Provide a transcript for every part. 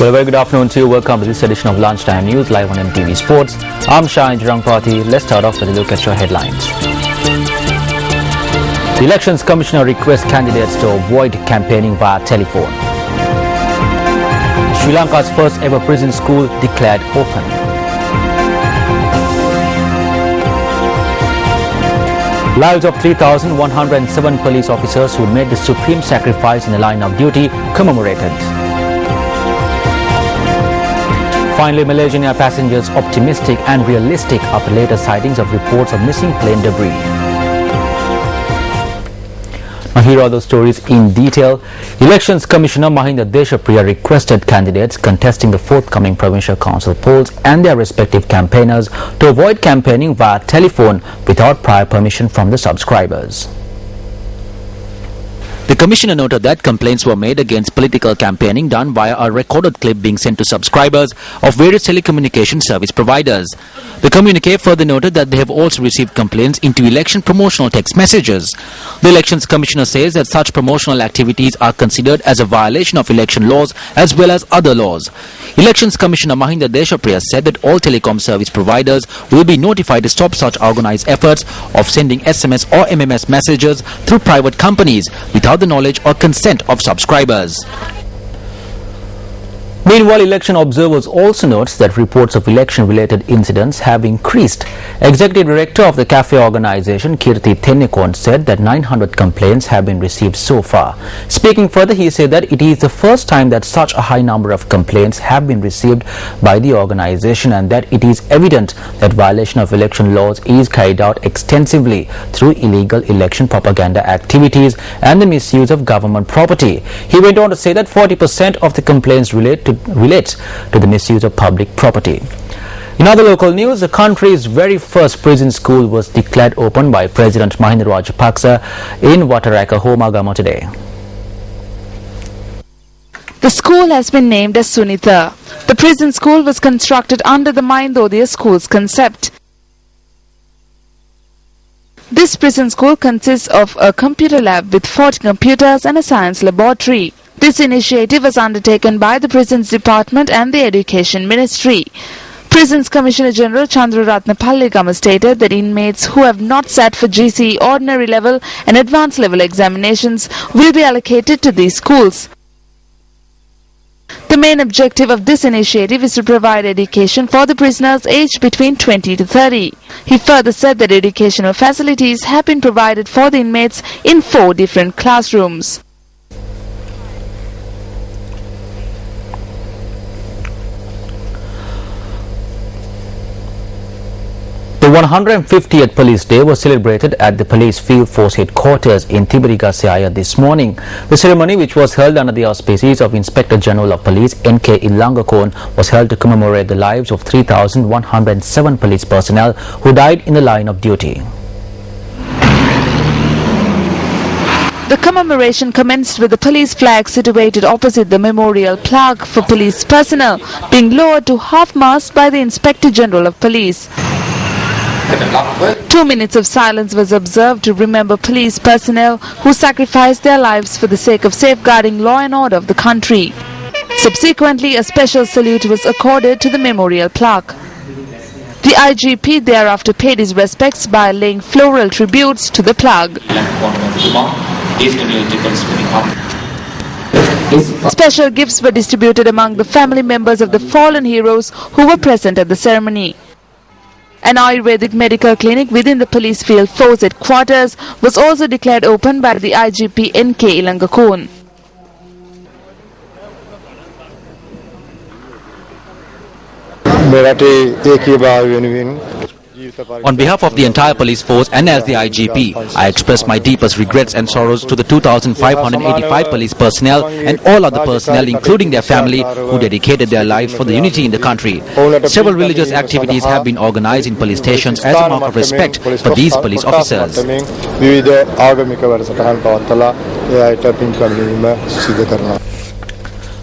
Well, a very good afternoon to you. Welcome to this edition of Lunchtime News live on MTV Sports. I'm Shah Party. Let's start off with a look at your headlines. The Elections Commissioner requests candidates to avoid campaigning via telephone. Sri Lanka's first ever prison school declared open. Lives of 3,107 police officers who made the supreme sacrifice in the line of duty commemorated. Finally, Malaysian air passengers optimistic and realistic after later sightings of reports of missing plane debris. Now here are those stories in detail. Elections Commissioner Mahinda Deshapriya requested candidates contesting the forthcoming provincial council polls and their respective campaigners to avoid campaigning via telephone without prior permission from the subscribers. The Commissioner noted that complaints were made against political campaigning done via a recorded clip being sent to subscribers of various telecommunication service providers. The communique further noted that they have also received complaints into election promotional text messages. The Elections Commissioner says that such promotional activities are considered as a violation of election laws as well as other laws. Elections Commissioner Mahinda Deshapriya said that all telecom service providers will be notified to stop such organized efforts of sending SMS or MMS messages through private companies without the knowledge or consent of subscribers. Meanwhile, election observers also notes that reports of election-related incidents have increased. Executive Director of the CAFE organization, Kirti Tennekon, said that 900 complaints have been received so far. Speaking further, he said that it is the first time that such a high number of complaints have been received by the organization and that it is evident that violation of election laws is carried out extensively through illegal election propaganda activities and the misuse of government property. He went on to say that 40% of the complaints relate to the misuse of public property. In other local news, the country's very first prison school was declared open by President Mahinda Rajapaksa in Wataraka, Homagama today. The school has been named as Sunitha. The prison school was constructed under the Mahindodaya School's concept. This prison school consists of a computer lab with 40 computers and a science laboratory. This initiative was undertaken by the Prisons Department and the Education Ministry. Prisons Commissioner General Chandraratna Palligama stated that inmates who have not sat for GCE ordinary level and advanced level examinations will be allocated to these schools. The main objective of this initiative is to provide education for the prisoners aged between 20 to 30. He further said that educational facilities have been provided for the inmates in 4 different classrooms. The 150th Police Day was celebrated at the Police Field Force Headquarters in Tibiriga Siaya this morning. The ceremony, which was held under the auspices of Inspector General of Police N.K. Ilangakon, was held to commemorate the lives of 3,107 police personnel who died in the line of duty. The commemoration commenced with the police flag situated opposite the memorial plaque for police personnel being lowered to half-mast by the Inspector General of Police. 2 minutes of silence was observed to remember police personnel who sacrificed their lives for the sake of safeguarding law and order of the country. Subsequently, a special salute was accorded to the memorial plaque. The IGP thereafter paid his respects by laying floral tributes to the plaque. Special gifts were distributed among the family members of the fallen heroes who were present at the ceremony. An Ayurvedic medical clinic within the Police Field Force Headquarters was also declared open by the IGP N.K. Ilangakon. On behalf of the entire police force and as the IGP, I express my deepest regrets and sorrows to the 2,585 police personnel and all other personnel, including their family, who dedicated their lives for the unity in the country. Several religious activities have been organized in police stations as a mark of respect for these police officers.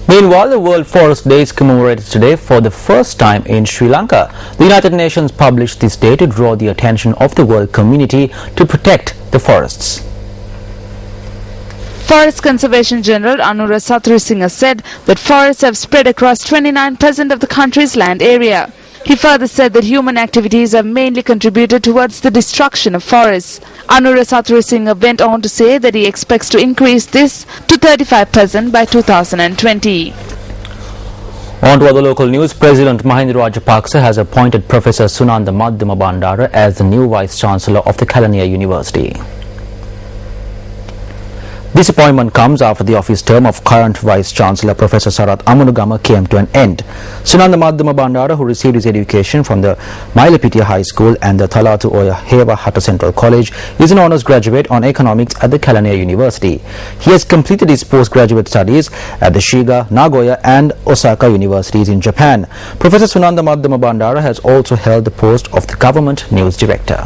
Meanwhile, the World Forest Day is commemorated today for the first time in Sri Lanka. The United Nations published this day to draw the attention of the world community to protect the forests. Forest Conservation General Anura Sathrusingha said that forests have spread across 29% of the country's land area. He further said that human activities have mainly contributed towards the destruction of forests. Anura Sathrusingha went on to say that he expects to increase this to 35% by 2020. On to other local news. President Mahinda Rajapaksa has appointed Professor Sunanda Madhyama Bandara as the new Vice-Chancellor of the Kelaniya University. This appointment comes after the office term of current Vice-Chancellor Professor Sarath Amunugama came to an end. Sunanda Madhyama Bandara, who received his education from the Mailapitiya High School and the Thalatu Oya Hewa Hatta Central College, is an honours graduate on economics at the Kelaniya University. He has completed his postgraduate studies at the Shiga, Nagoya and Osaka universities in Japan. Professor Sunanda Madhyama Bandara has also held the post of the Government News Director.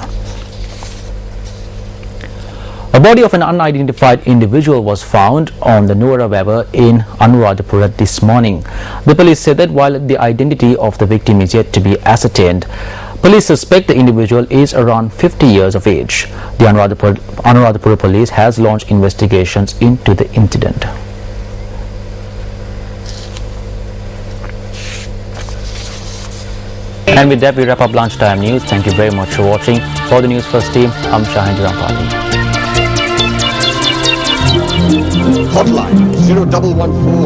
A body of an unidentified individual was found on the Nuwara River in Anuradhapura this morning. The police said that while the identity of the victim is yet to be ascertained, police suspect the individual is around 50 years of age. The Anuradhapura police has launched investigations into the incident. And with that, we wrap up lunchtime news. Thank you very much for watching. For the Newsfirst team, I'm Shahin Jarampati. Hotline 0114